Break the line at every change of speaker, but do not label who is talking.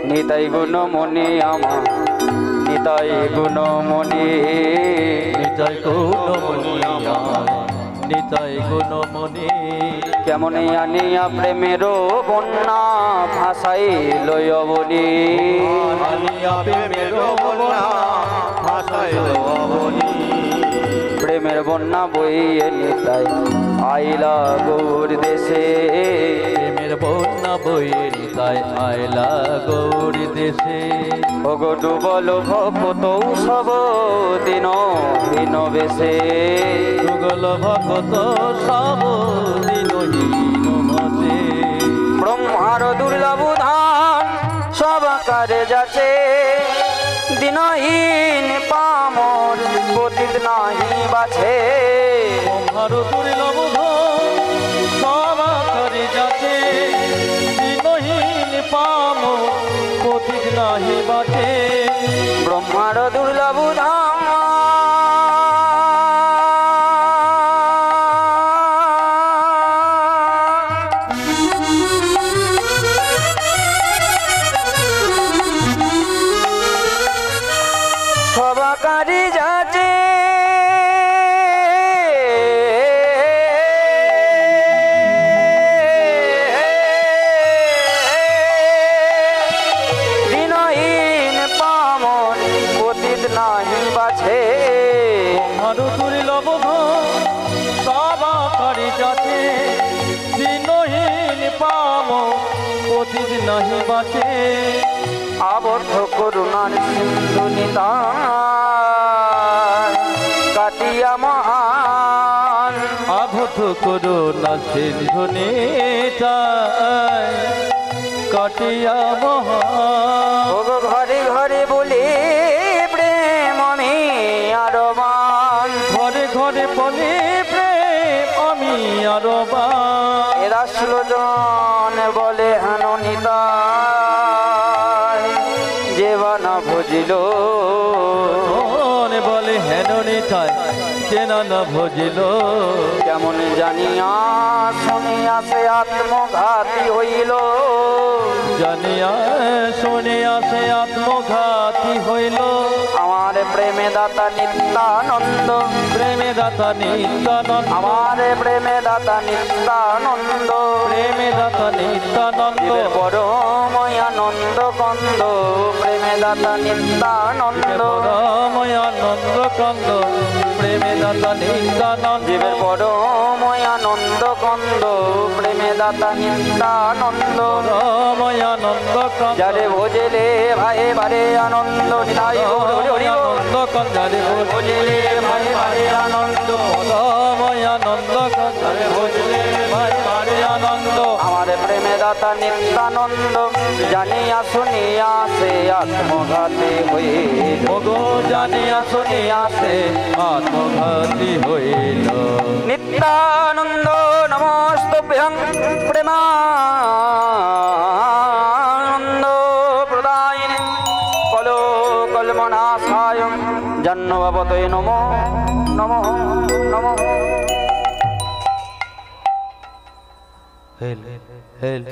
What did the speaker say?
নিতাই গুণমণি আমার নিতাই গুণমণি
নিতাই গুণমণি আমার নিতাই গুণমণি
কেমনে আনিয়া প্রেমের বন্যা ভাষাই লয় বলি
আনিয়া প্রেমের বন্যা ভাষাই লয় বলি
প্রেমের বন্যা বইয়ে নিতাই আইলা গৌর দেশে
প্রেমের বন্যা বইয়ে নিতাই আইলা গৌর দেশে
ওগো ডুবল ভক্ত সব দিন হীন বেশে
যুগল ভক্ত সব দিনহীন মতে
ব্রহ্মার দুর্লভ ধান সব কারে যাচ্ছে দিনহীন পামর পতিত নাহি বাছে
ব্রহ্মার দুর্লভ সব করে যাতে দিনহীন পাম পতিত নাহি বাটে
ব্রহ্মার দুর্লভ ধাম সবাকারী যাচ্ছে দিনহীন পামন পতিত নাহি বাছে
আরো দুর্লভ সব করে যাতে দিনহীন পাম পতিত নাহি বাটে
আবদ্ধ করুণার সিন্ধু নিতাই কাটিয়া মহান
আবদ্ধ করুণা সিন্ধু নিতাই কাটিয়া মহান
ওগো ঘরে ঘরে বলে প্রেম আমি আরবান
ঘরে ঘরে বলে প্রেম আমি আরো
এরা জন বলে হেন নিতাই যেবা না ভজিল
বলে হেন নিতাই কেনা না ভজিল
কেমন জানিয়া শুনিয়া সে আত্মঘাতী হইল
জানিয়া শুনিয়া সে আত্মঘাতী হইল
আমার প্রেমে দাতা নিত্যানন্দ
প্রেমে দাতা নিত্যানন্দ
আমার প্রেমে দাতা নিত্যানন্দ
প্রেমে দাতা নিত্যানন্দ
পরময় আনন্দ কন্দ প্রেমে দাতা নিত্যানন্দ
পরময় আনন্দ কন্দ প্রেমে দাতা নিত্যানন্দ
জীবের পরময় আনন্দ কন্দ প্রেমে দাতা নিত্যানন্দ
পরময় আনন্দ কন্দ
যারে ভোজেলে ভাই বারে আনন্দ নিতাই
আনন্দ কন্দ যারে
ভোজেলে ভাই বারে আনন্দ
পরময় আনন্দ কন্দ যারে ভজলে ভাই বারে আনন্দ
আমার প্রেমে দাতা নিত্যানন্দ জানিয়া শুনিয়া সে আত্মঘাতী হইল
ওগো জানিয়া শুনিয়া সে আত্মঘাতী হইল
নিত্যানন্দ নমস্তুভ্যং প্রেমানন্দ প্রদায়িনে কলো কল্মনাশায় জন্মভবতে নমো নমো নমো
হেল হেল